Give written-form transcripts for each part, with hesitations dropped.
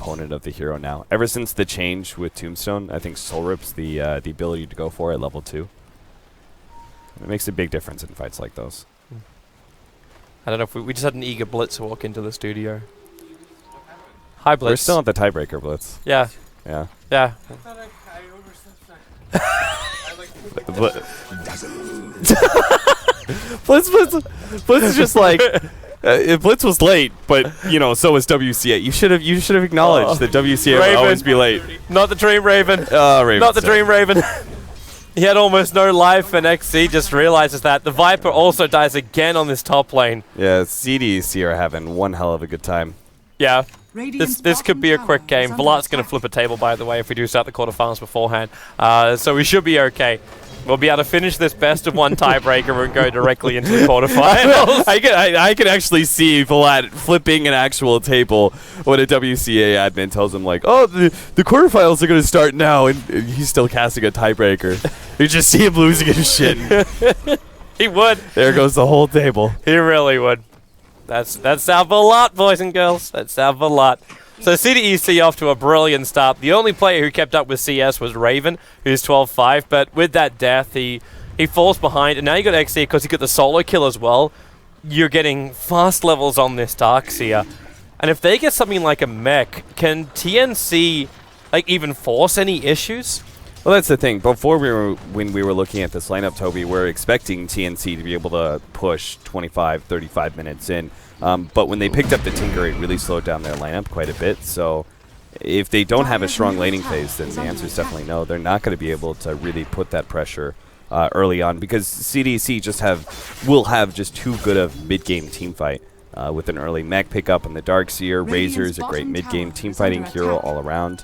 component of the hero now. Ever since the change with Tombstone, I think Soul Rip's the ability to go for at level 2. It makes a big difference in fights like those. I don't know if we just had an eager Blitz walk into the studio. Hi, Blitz. We're still at the tiebreaker, Blitz. Yeah. Yeah. Yeah. I thought I overslept. Blitz is just like Blitz was late, but you know, so was WCA. You should have acknowledged that WCA Raven. would always be late. Not the Dream Raven. Raven. Not the Dream Raven. He had almost no life, and XC just realizes that. The Viper also dies again on this top lane. Yeah, CDEC are having one hell of a good time. Yeah. This could be a quick game. Vlat's going to flip a table, by the way, if we do start the quarterfinals beforehand. So we should be okay. We'll be able to finish this best of one tiebreaker and go directly into the quarterfinals. I can actually see Vlad flipping an actual table when a WCA admin tells him, like, oh, the quarterfinals are going to start now, and he's still casting a tiebreaker. You just see him losing his shit. He would. There goes the whole table. He really would. That's our Velat, boys and girls. That's our Velat. So CDEC off to a brilliant start. The only player who kept up with CS was Raven, who's 12-5. But with that death, he falls behind. And now you got XC because he got the solo kill as well. You're getting fast levels on this Darkseer. And if they get something like a mech, can TNC like even force any issues? Well, that's the thing. Before when we were looking at this lineup, Toby, we're expecting TNC to be able to push 25, 35 minutes in. But when they picked up the Tinker, it really slowed down their lineup quite a bit. So if they don't have a strong laning phase, then the answer is definitely no. They're not going to be able to really put that pressure early on because CDEC will have just too good of mid-game team fight. With an early mech pickup on the Darkseer, Razor is a great mid-game team fighting hero all around.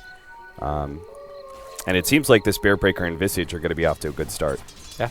And it seems like the Spirit Breaker and Visage are going to be off to a good start. Yeah.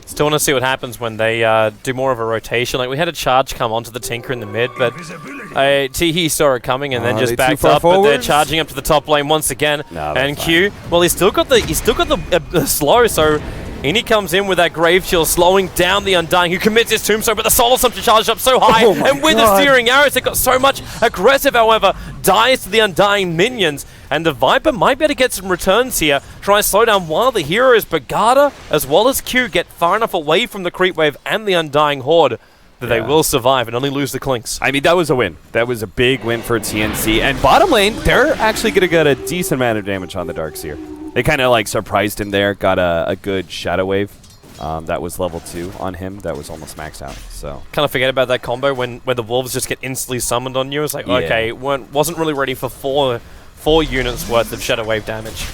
Still want to see what happens when they do more of a rotation. Like, we had a charge come onto the Tinker in the mid, but Teehee saw it coming and then just backed up. But they're charging up to the top lane once again. No, and Q, well, he's still got the slow, so Ini comes in with that Grave Shield, slowing down the Undying, who commits his Tombstone, but the Solar Assumption charged up so high, and with the Steering Arrows, it got so much aggressive, however, dies to the Undying minions, and the Viper might be able to get some returns here, try and slow down while the heroes, Bagada, as well as Q, get far enough away from the Creep Wave and the Undying Horde that they will survive and only lose the Clinks. I mean, that was a win. That was a big win for TNC, and bottom lane, they're actually going to get a decent amount of damage on the Darkseer. They kind of like surprised him there, got a good Shadow Wave. That was level 2 on him. That was almost maxed out. So kind of forget about that combo when the Wolves just get instantly summoned on you. It's like, okay, wasn't really ready for four units worth of Shadow Wave damage.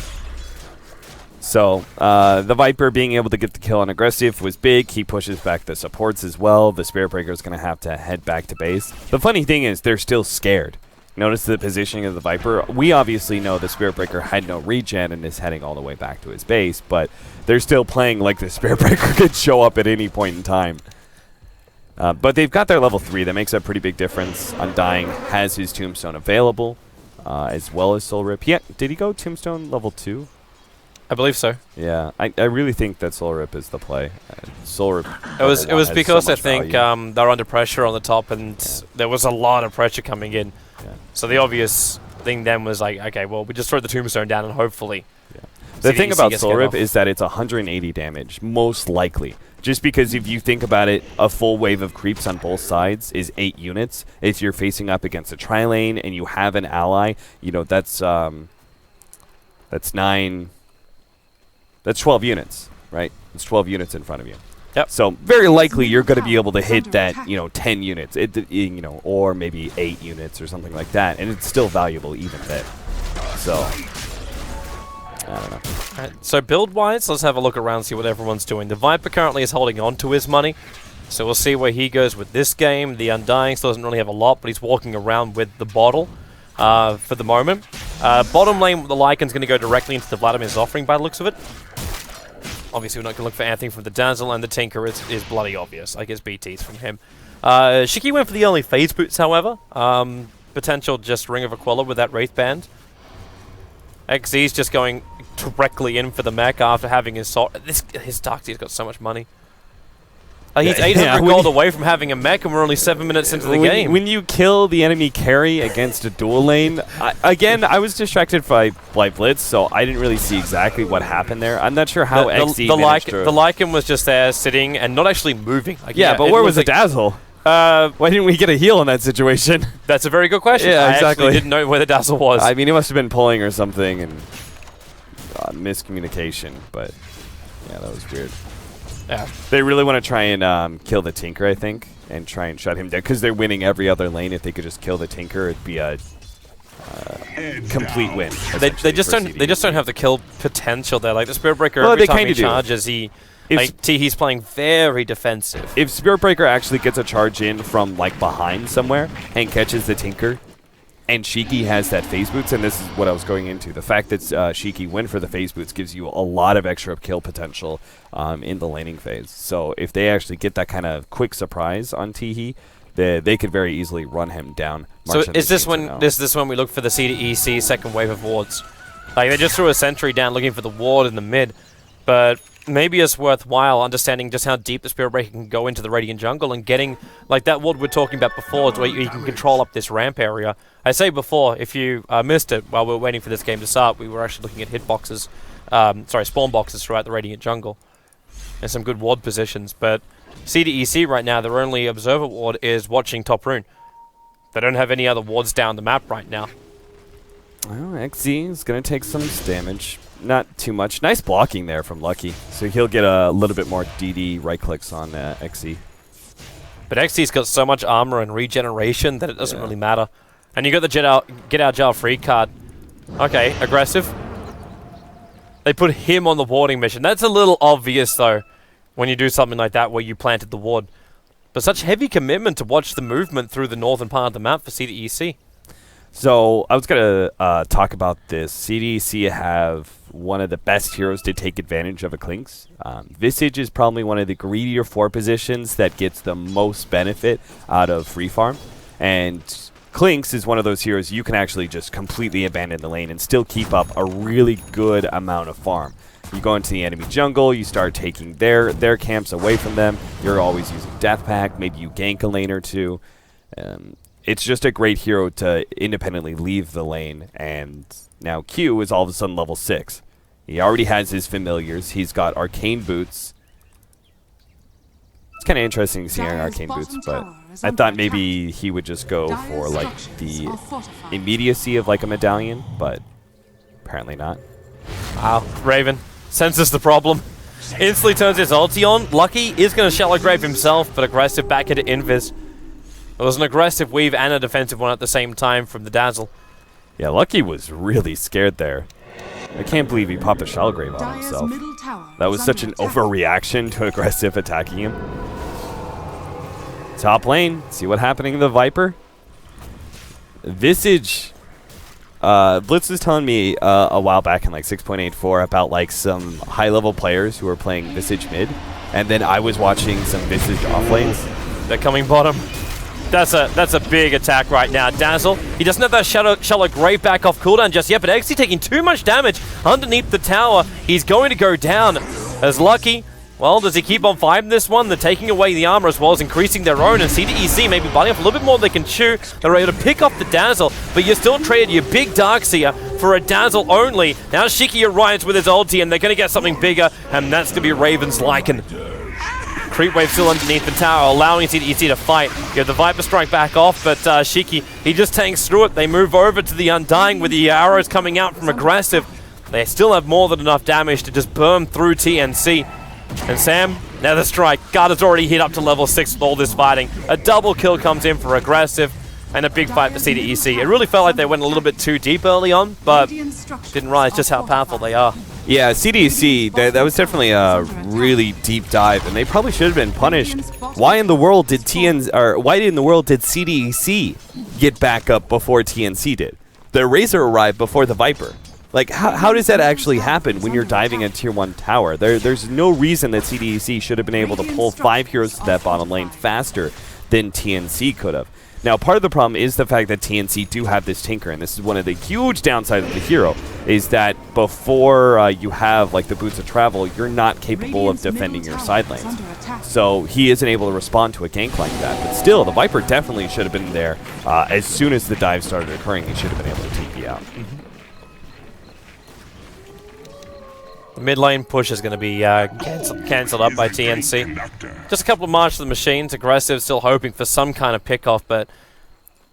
So the Viper being able to get the kill on aggressive was big. He pushes back the supports as well. The Spirit Breaker is going to have to head back to base. The funny thing is they're still scared. Notice the positioning of the Viper. We obviously know the Spirit Breaker had no regen and is heading all the way back to his base, but they're still playing like the Spirit Breaker could show up at any point in time. But they've got their level 3. That makes a pretty big difference. Undying has his Tombstone available, as well as Soul Rip. Yeah, did he go Tombstone level 2? I believe so. Yeah, I really think that Soul Rip is the play. Soul Rip. It was because so I think they're under pressure on the top, and there was a lot of pressure coming in. Yeah. So the obvious thing then was like, okay, well, we just throw the Tombstone down and hopefully. Yeah. The thing about Soul Rip is that it's 180 damage, most likely. Just because if you think about it, a full wave of creeps on both sides is 8 units. If you're facing up against a tri-lane and you have an ally, you know, that's 9. That's 12 units, right? It's 12 units in front of you. Yep. So very likely you're going to be able to hit that, 10 units, or maybe 8 units or something like that, and it's still valuable even then. So I don't know. Right, so build-wise, let's have a look around, see what everyone's doing. The Viper currently is holding on to his money, so we'll see where he goes with this game. The Undying still doesn't really have a lot, but he's walking around with the bottle for the moment. Bottom lane, the Lycan's going to go directly into the Vladimir's offering by the looks of it. Obviously, we're not going to look for anything from the Dazzle, and the Tinker is bloody obvious. I guess BTs from him. Shiki went for the early phase boots, however. Potential just Ring of Aquila with that Wraith Band. XZ's just going directly in for the mech after having his Darkseer's got so much money. He's 800 gold away from having a mech, and we're only 7 minutes into the game. When you kill the enemy carry against a dual lane, I was distracted by Blitz, so I didn't really see exactly what happened there. I'm not sure how XZ managed to... The Lycan was just there sitting and not actually moving. Like, yeah, but where was the Dazzle? Why didn't we get a heal in that situation? That's a very good question. Yeah, exactly. I actually didn't know where the Dazzle was. I mean, he must have been pulling or something, and miscommunication, but yeah, that was weird. Yeah. They really want to try and kill the Tinker, I think, and try and shut him down, because they're winning every other lane. If they could just kill the Tinker, it'd be a complete win. They just don't have the kill potential there. Like the Spirit Breaker, every time he charges, he's playing very defensive. If Spirit Breaker actually gets a charge in from like behind somewhere and catches the Tinker, and Shiki has that phase boots, and this is what I was going into. The fact that Shiki went for the phase boots gives you a lot of extra kill potential in the laning phase. So if they actually get that kind of quick surprise on Teehee, they could very easily run him down. So is this when we look for the CDEC second wave of wards? Like they just threw a sentry down looking for the ward in the mid, but maybe it's worthwhile understanding just how deep the Spirit Breaker can go into the Radiant jungle and getting, like that ward we're talking about before, where you can control up this ramp area. I say before, if you missed it while we were waiting for this game to start, we were actually looking at hitboxes, spawn boxes throughout the Radiant jungle. And some good ward positions, but CDEC right now, their only observer ward is watching top rune. They don't have any other wards down the map right now. Well, XZ is going to take some damage. Not too much. Nice blocking there from Lucky. So he'll get a little bit more DD right clicks on XZ. But XZ's got so much armor and regeneration that it doesn't really matter. And you got the get out jail free card. Okay, aggressive. They put him on the warding mission. That's a little obvious though, when you do something like that where you planted the ward. But such heavy commitment to watch the movement through the northern part of the map for CDEC. So I was going to talk about this. CDEC have one of the best heroes to take advantage of a Clinks. Visage is probably one of the greedier 4 positions that gets the most benefit out of free farm. And Clinks is one of those heroes you can actually just completely abandon the lane and still keep up a really good amount of farm. You go into the enemy jungle, you start taking their camps away from them. You're always using Death Pack, maybe you gank a lane or two. It's just a great hero to independently leave the lane, and now Q is all of a sudden level 6. He already has his familiars. He's got arcane boots. It's kind of interesting seeing arcane boots, but I thought maybe he would just go for like the immediacy of like a medallion, but apparently not. Wow, Raven senses the problem. Instantly turns his ulti on. Lucky is going to Shallow Grave himself, but aggressive back into Invis. It was an aggressive weave and a defensive one at the same time from the Dazzle. Yeah, Lucky was really scared there. I can't believe he popped a Shallow Grave on himself. That was such an overreaction to aggressive attacking him. Top lane, see what happening to the Viper. Visage. Blitz was telling me a while back in like 6.84 about like some high-level players who were playing Visage mid, and then I was watching some Visage off lanes. They're coming bottom. That's a big attack right now. Dazzle, he doesn't have that Shallow Grave back off cooldown just yet, but XC taking too much damage underneath the tower. He's going to go down as Lucky. Well, does he keep on fighting this one? They're taking away the armor as well as increasing their own, and CDEC maybe biting off a little bit more than they can chew. They're able to pick off the Dazzle, but you're still traded your big Darkseer for a Dazzle only. Now Shiki arrives with his ulti, and they're going to get something bigger, and that's going to be Raven's Lycan. Creep wave still underneath the tower, allowing CDEC to fight. You have the Viper strike back off, but Shiki, he just tanks through it. They move over to the Undying with the arrows coming out from aggressive. They still have more than enough damage to just burn through TNC. And Sam, Nether Strike. Garda's already hit up to level 6 with all this fighting. A double kill comes in for aggressive, and a big fight for CDEC. It really felt like they went a little bit too deep early on, but didn't realize just how powerful they are. Yeah, CDEC, that was definitely a really deep dive, and they probably should have been punished. Why in the world did CDEC get back up before TNC did? The Razor arrived before the Viper. Like, how does that actually happen when you're diving a tier 1 tower? There's no reason that CDEC should have been able to pull 5 heroes to that bottom lane faster than TNC could have. Now, part of the problem is the fact that TNC do have this Tinker, and this is one of the huge downsides of the hero, is that before you have, like, the Boots of Travel, you're not capable of defending your side lanes. So he isn't able to respond to a gank like that. But still, the Viper definitely should have been there. As soon as the dive started occurring, he should have been able to TP out. The mid lane push is going to be cancelled up by TNC. Just a couple of March of the Machines. Aggressive, still hoping for some kind of pick-off, but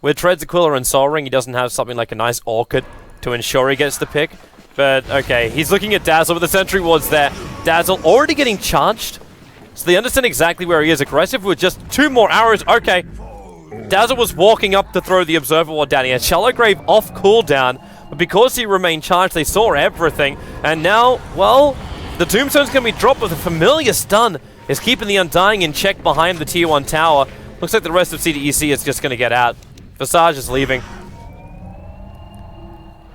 with Treads Aquila and Sol Ring, he doesn't have something like a nice Orchid to ensure he gets the pick. But, okay, he's looking at Dazzle with the Sentry Wards there. Dazzle already getting charged, so they understand exactly where he is. Aggressive with just 2 more arrows. Okay, Dazzle was walking up to throw the Observer Ward down. He had Shallow Grave off cooldown. But because he remained charged, they saw everything. And now, well, the Tombstone's going to be dropped with a familiar stun. Is keeping the Undying in check behind the tier 1 tower. Looks like the rest of CDEC is just going to get out. Visage is leaving.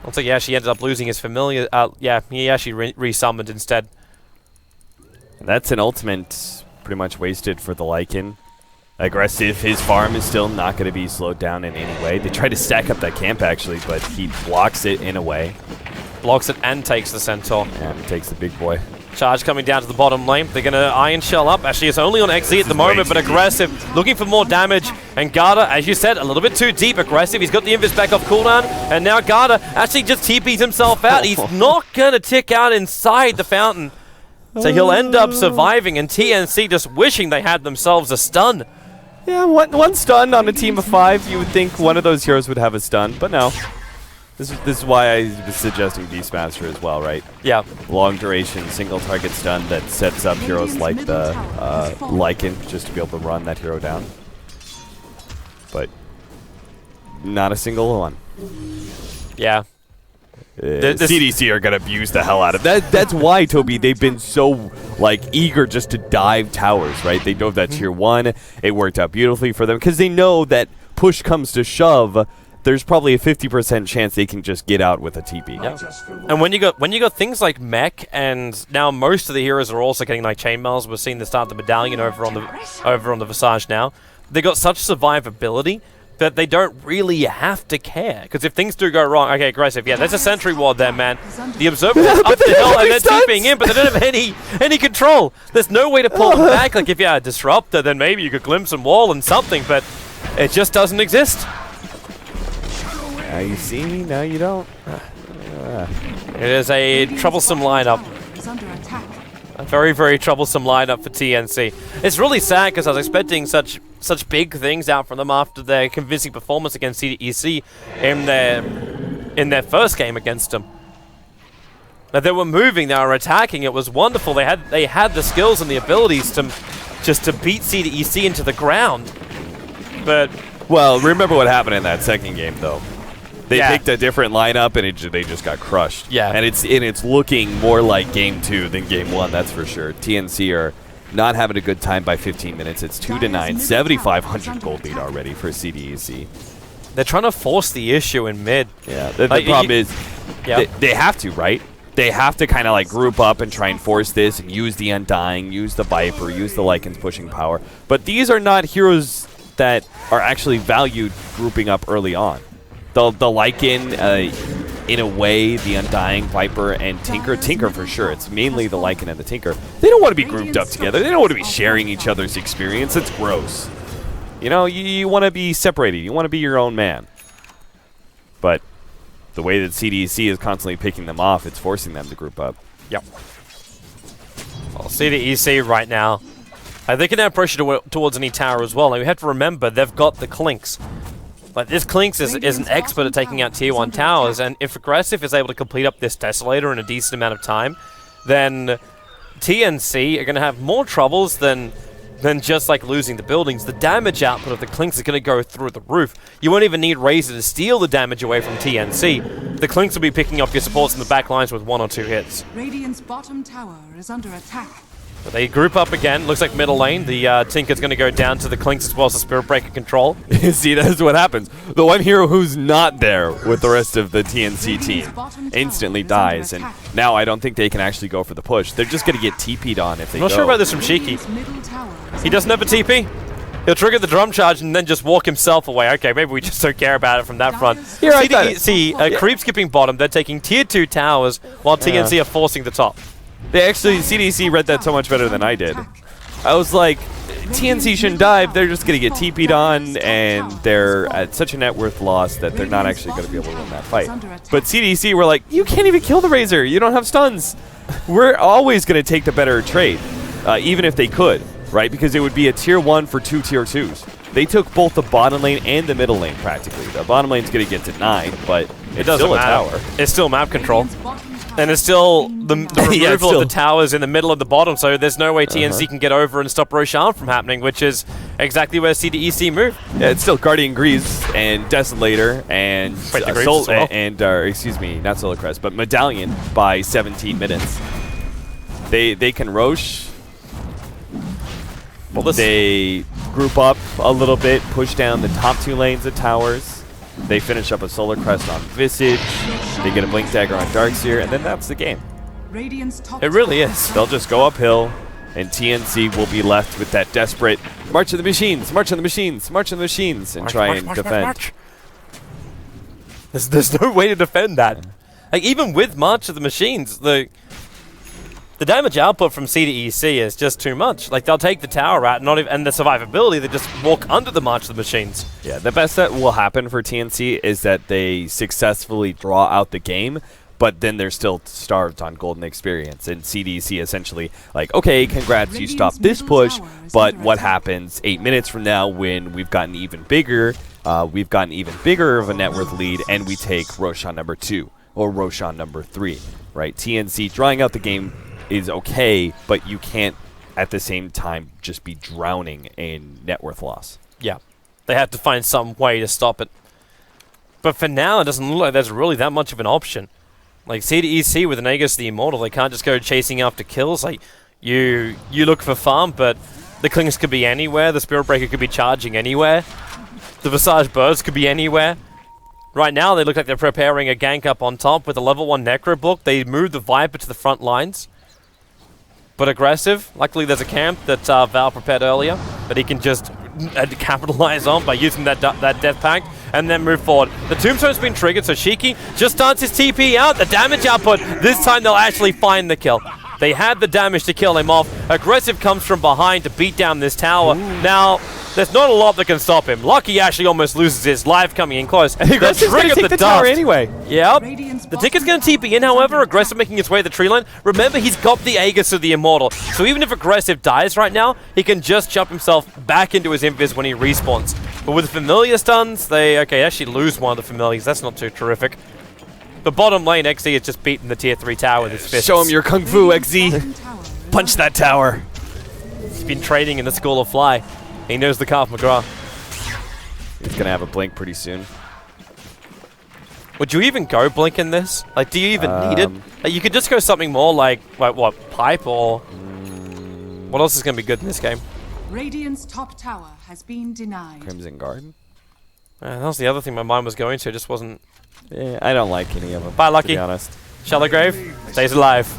Looks like he actually ended up losing his familiar. Yeah, he actually resummoned instead. That's an ultimate pretty much wasted for the Lycan. Aggressive, his farm is still not going to be slowed down in any way. They try to stack up that camp actually, but he blocks it in a way. Blocks it and takes the Centaur. And takes the big boy. Charge coming down to the bottom lane. They're going to Iron Shell up. Actually, it's only on XZ at the moment, but aggressive. Looking for more damage. And Garda, as you said, a little bit too deep. Aggressive. He's got the Invis back off cooldown. And now Garda actually just TPs himself out. He's not going to tick out inside the fountain. So he'll end up surviving. And TNC just wishing they had themselves a stun. Yeah, one stun on a team of 5. You would think one of those heroes would have a stun, but no. This is why I was suggesting Beastmaster as well, right? Yeah. Long duration, single target stun that sets up heroes like the Lycan just to be able to run that hero down. But not a single one. Yeah. CDC are going to abuse the hell out of that. That's why, Toby, they've been so eager just to dive towers, right? They dove that tier 1. It worked out beautifully for them because they know that push comes to shove. There's probably a 50% chance they can just get out with a TP. Yep. And when you got things like mech, and now most of the heroes are also getting like chainmails. We're seeing the start of the medallion over on the Visage now. They got such survivability that they don't really have to care. Because if things do go wrong, okay, aggressive. Yeah, there's a sentry ward there, man. The observer is up the hill and they're TPing in, but they don't have any control. There's no way to pull them back. Like if you had a disruptor, then maybe you could glimpse some wall and something, but it just doesn't exist. Now you see me, now you don't. It is a troublesome lineup. A very, very troublesome lineup for TNC. It's really sad because I was expecting such big things out from them after their convincing performance against CDEC in their first game against them. That they were moving, they were attacking. It was wonderful. They had the skills and the abilities to beat CDEC into the ground. But well, remember what happened in that second game, though. They picked a different lineup, and they just got crushed. Yeah. And it's looking more like Game 2 than Game 1, that's for sure. TNC are not having a good time by 15 minutes. It's 2-9, 7,500 gold lead already for CDEC. They're trying to force the issue in mid. Yeah, the problem is they have to, right? They have to kind of group up and try and force this and use the Undying, use the Viper, use the Lycans pushing power. But these are not heroes that are actually valued grouping up early on. The Lycan, in a way, the Undying, Viper, and Tinker for sure. It's mainly the Lycan and the Tinker. They don't want to be grouped up together. They don't want to be sharing each other's experience. It's gross. You know, you want to be separated. You want to be your own man. But the way that CDEC is constantly picking them off, it's forcing them to group up. Yep. Well, CDEC right now, they can have pressure towards any tower as well. And we have to remember, they've got the Clinks. Like, this Clinks is an expert at taking out tier 1 towers, and if Aggressive is able to complete up this Desolator in a decent amount of time, then TNC are going to have more troubles than just losing the buildings. The damage output of the Clinks is going to go through the roof. You won't even need Razor to steal the damage away from TNC. The Clinks will be picking up your supports in the back lines with 1 or 2 hits. Radiant's bottom tower is under attack. But they group up again. Looks like middle lane. The Tinker's going to go down to the Clinks as well as the Spirit Breaker control. See, that's what happens. The one hero who's not there with the rest of the TNC team instantly dies, and now I don't think they can actually go for the push. They're just going to get TP'd on if they go. I'm not sure about this from Shiki. He doesn't have a TP. He'll trigger the drum charge and then just walk himself away. Okay, maybe we just don't care about it from that front. Here, CDEC, creep skipping bottom. They're taking tier 2 towers while TNC are forcing the top. They actually, CDC read that so much better than I did. I was like, TNC shouldn't dive, they're just going to get TP'd on, and they're at such a net worth loss that they're not actually going to be able to win that fight. But CDC were like, you can't even kill the Razor, you don't have stuns. We're always going to take the better trade, even if they could, right? Because it would be a tier 1 for 2 tier 2s. They took both the bottom lane and the middle lane, practically. The bottom lane's going to get denied, but it's still a tower. It's still map control. And it's still the removal of the towers in the middle of the bottom, so there's no way TNC can get over and stop Roshan from happening, which is exactly where CDEC moved. Yeah, it's still Guardian Greaves and Desolator and excuse me, not Solar Crest, but Medallion by 17 minutes. They can Rosh. Well, they group up a little bit, push down the top 2 lanes of towers. They finish up a Solar Crest on Visage. They get a Blink Dagger on Darkseer, and then that's the game. It really is. They'll just go uphill, and TNC will be left with that desperate march of the machines, march of the machines, march of the machines, and try and defend. March. There's no way to defend that. Like, even with March of the Machines, the damage output from CDEC is just too much. Like, they'll take the tower out, and the survivability, they just walk under the march of the machines. Yeah, the best that will happen for TNC is that they successfully draw out the game, but then they're still starved on golden experience. And CDEC essentially like, okay, congrats, you stopped this push, but what happens 8 minutes from now when we've gotten even bigger of a net worth lead, and we take Roshan number 2 or Roshan number 3, right? TNC drawing out the game is okay, but you can't at the same time just be drowning in net worth loss. Yeah, they have to find some way to stop it. But for now, it doesn't look like there's really that much of an option. Like CDEC with an Aegis the Immortal, they can't just go chasing after kills. Like you look for farm, but the Klings could be anywhere, the Spirit Breaker could be charging anywhere, the Visage Birds could be anywhere. Right now, they look like they're preparing a gank up on top with a level 1 Necro Book. They moved the Viper to the front lines. But aggressive. Luckily, there's a camp that Val prepared earlier that he can just capitalize on by using that Death Pact and then move forward. The Tombstone's been triggered, so Shiki just starts his TP out. The damage output, this time they'll actually find the kill. They had the damage to kill him off. Aggressive comes from behind to beat down this tower. Ooh. Now, there's not a lot that can stop him. Lucky actually almost loses his life coming in close. Aggressive's gonna take the tower anyway. Yep. The Ticker's going to TP in, however, Aggressive making his way to the tree line. Remember, he's got the Aegis of the Immortal. So even if Aggressive dies right now, he can just jump himself back into his Invis when he respawns. But with the Familiar stuns, they actually lose one of the Familiars. That's not too terrific. The bottom lane, XZ is just beating the tier 3 tower with his fists. Show him your Kung Fu, XZ. Punch that tower. He's been training in the School of Fly. He knows the Carve McGraw. He's going to have a blink pretty soon. Would you even go blink in this? Like, do you even need it? Like, you could just go something more like what, pipe or... What else is going to be good in this game? Radiant's top tower has been denied. Crimson Guard. That was the other thing my mind was going to. It just wasn't... Yeah, I don't like any of them. Bye, Lucky. To be honest. Shallow Grave stays alive.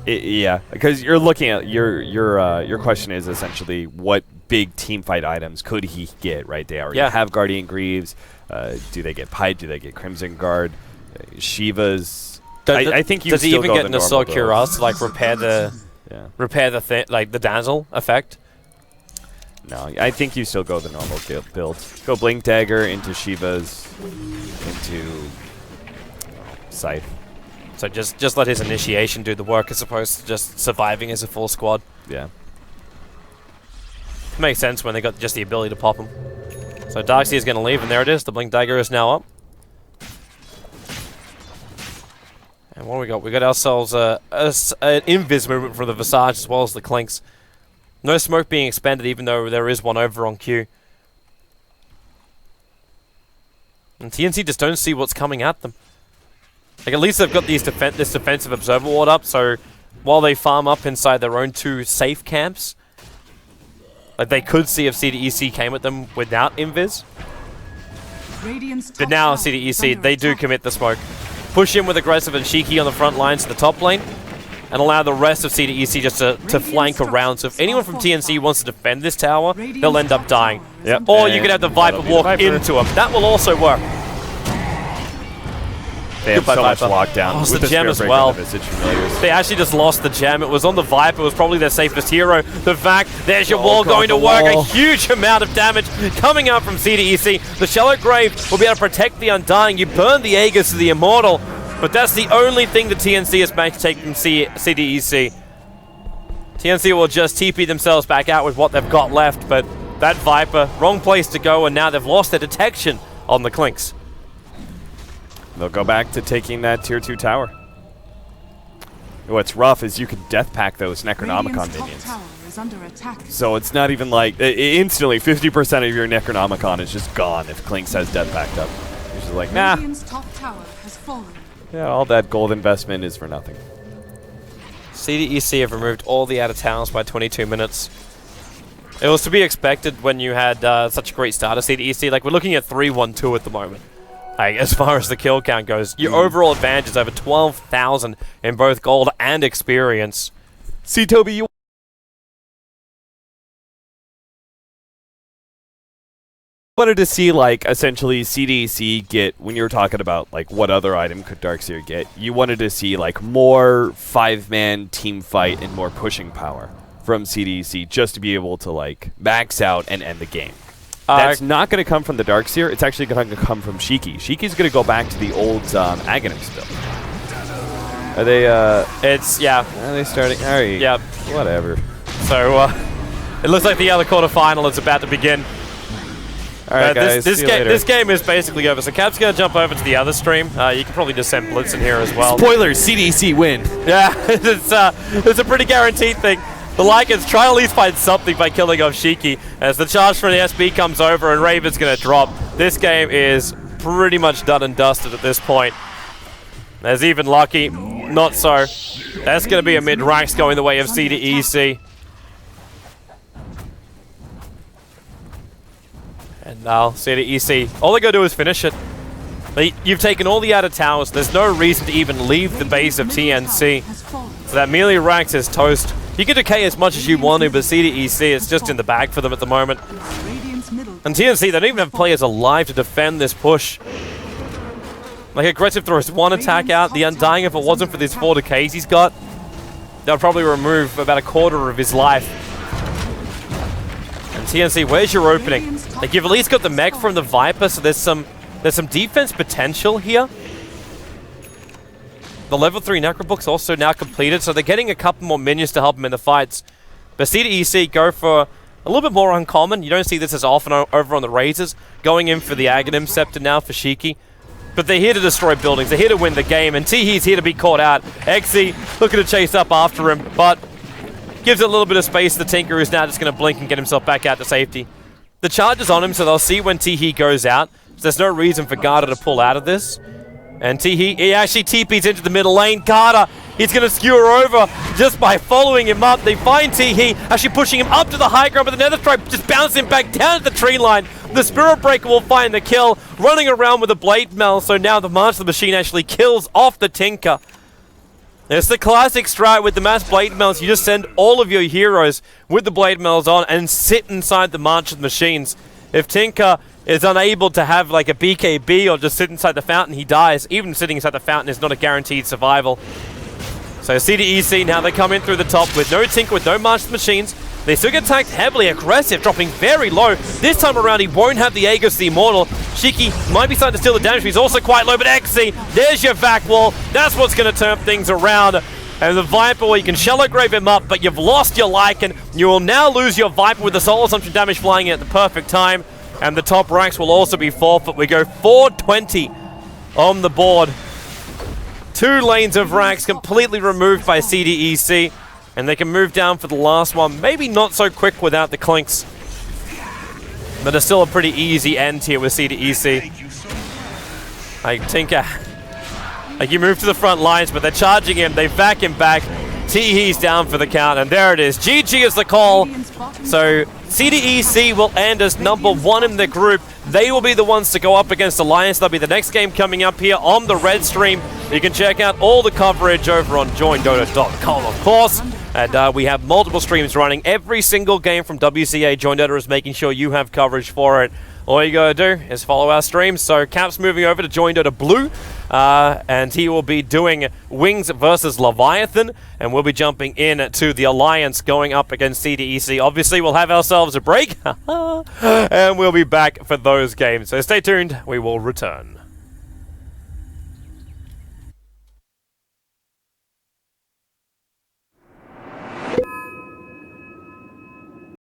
Yeah, because you're looking at your question is essentially what big team fight items could he get, right? They already have Guardian Greaves. Do they get Pipe? Do they get Crimson Guard? Shivas. I think you does he still even go get the an Assault normal Cuirass to like repair the Dazzle effect? No, I think you still go the normal build. Go Blink Dagger into Shivas, into Scythe. So just let his initiation do the work as opposed to just surviving as a full squad. Yeah. Makes sense when they got just the ability to pop him. So Darkseer is going to leave, and there it is. The Blink Dagger is now up. And what do we got? We got ourselves an Invis movement for the Visage as well as the Clinks. No smoke being expended, even though there is one over on Q. And TNC just don't see what's coming at them. Like, at least they've got this defensive observer ward up, so while they farm up inside their own 2 safe camps, like, they could see if CDEC came at them without Invis. But now CDEC, they do commit the smoke. Push in with Aggressive and Shiki on the front lines to the top lane, and allow the rest of CDEC just to flank around. So if anyone from TNC wants to defend this tower, they'll end up dying. Yep. Or you could have the Viper walk into them. That will also work. They have so much lockdown. Lost with the gem as Spirit well. Breaker and the Visage Familiars. They actually just lost the gem. It was on the Viper. It was probably their safest hero. The fact, there's your wall going to work. A huge amount of damage coming out from CDEC. The Shallow Grave will be able to protect the Undying. You burn the Aegis of the Immortal, but that's the only thing the TNC has managed to take from CDEC. TNC will just TP themselves back out with what they've got left, but that Viper, wrong place to go, and now they've lost their detection on the Clinks. They'll go back to taking that tier 2 tower. What's rough is you can death pack those Necronomicon minions. So it's not even like instantly 50% of your Necronomicon is just gone if Clinks has death packed up. You're just like, nah. Yeah, all that gold investment is for nothing. CDEC have removed all the out-of-towns by 22 minutes. It was to be expected when you had such a great start of CDEC. Like, we're looking at 3-1-2 at the moment. Like, as far as the kill count goes, your overall advantage is over 12,000 in both gold and experience. See, Toby, you wanted to see, like, essentially CDEC get, when you were talking about, like, what other item could Darkseer get, you wanted to see, like, more 5-man team fight and more pushing power from CDEC just to be able to, like, max out and end the game. That's not going to come from the Darkseer. It's actually going to come from Shiki. Shiki's going to go back to the old Aghanim's build. Are they, yeah. Are they starting? All right. Yeah. Whatever. So, it looks like the other quarterfinal is about to begin. All right, guys. This game is basically over. So Cap's going to jump over to the other stream. You can probably just send Blitz in here as well. Spoilers, CDC win. Yeah, it's a pretty guaranteed thing. The Lycans try to at least find something by killing off Shiki. As the charge from the SB comes over and Raven's going to drop. This game is pretty much done and dusted at this point. There's even Lucky. Not so. That's going to be a mid-ranks going the way of CDEC. And now CDEC, all they got to do is finish it. You've taken all the outer towers. There's no reason to even leave the base of TNC. So that melee ranks is toast. You can decay as much as you want to, but CDEC is just in the bag for them at the moment. And TNC, they don't even have players alive to defend this push. Like, aggressive throws one attack out. The Undying, if it wasn't for these 4 decays he's got, they'll probably remove about a quarter of his life. And TNC, where's your opening? Like, you've at least got the mech from the Viper, so there's some defense potential here. The level 3 Necrobook's also now completed, so they're getting a couple more minions to help them in the fights. But CDEC go for a little bit more uncommon. You don't see this as often over on the Razors. Going in for the Aghanim Scepter now for Shiki. But they're here to destroy buildings. They're here to win the game, and Teehee's here to be caught out. Exy looking to chase up after him, but gives it a little bit of space to the Tinker, who's now just going to blink and get himself back out to safety. The charge is on him, so they'll see when Teehee goes out. So there's no reason for Garda to pull out of this. And Teehee, he actually TPs into the middle lane. Garda, he's going to skewer over just by following him up. They find Teehee, actually pushing him up to the high ground, but the Nether Strike just bounces him back down to the tree line. The Spirit Breaker will find the kill, running around with a Blade Mail, so now the March of the Machine actually kills off the Tinker. It's the classic strat with the mass Blade Mails. You just send all of your heroes with the Blade Mails on and sit inside the March of the Machines. If Tinker is unable to have like a BKB or just sit inside the fountain, he dies. Even sitting inside the fountain is not a guaranteed survival. So CDEC, now they come in through the top with no Tinker, with no March of the Machines. They still get attacked heavily, aggressive, dropping very low. This time around, he won't have the Aegis the Immortal. Shiki might be starting to steal the damage, but he's also quite low. But Exy, there's your vac wall. That's what's going to turn things around. And the Viper, well, you can Shallow Grave him up, but you've lost your Lycan. You will now lose your Viper with the Soul Assumption damage flying in at the perfect time. And the top ranks will also be forfeit. We go 420 on the board. 2 lanes of ranks completely removed by CDEC. And they can move down for the last one. Maybe not so quick without the Clinks. But it's still a pretty easy end here with CDEC. Like, Tinker. Like, you move to the front lines, but they're charging him. They vac him back. Teehee's down for the count, and there it is. GG is the call. So CDEC will end as number 1 in the group. They will be the ones to go up against Alliance. That'll be the next game coming up here on the Red Stream. You can check out all the coverage over on CDEC.com, of course. And we have multiple streams running. Every single game from WCA, CDEC is making sure you have coverage for it. All you gotta do is follow our streams. So Cap's moving over to CDEC Blue, and he will be doing Wings versus Leviathan, and we'll be jumping in to the Alliance going up against CDEC. Obviously, we'll have ourselves a break, and we'll be back for those games. So stay tuned, we will return.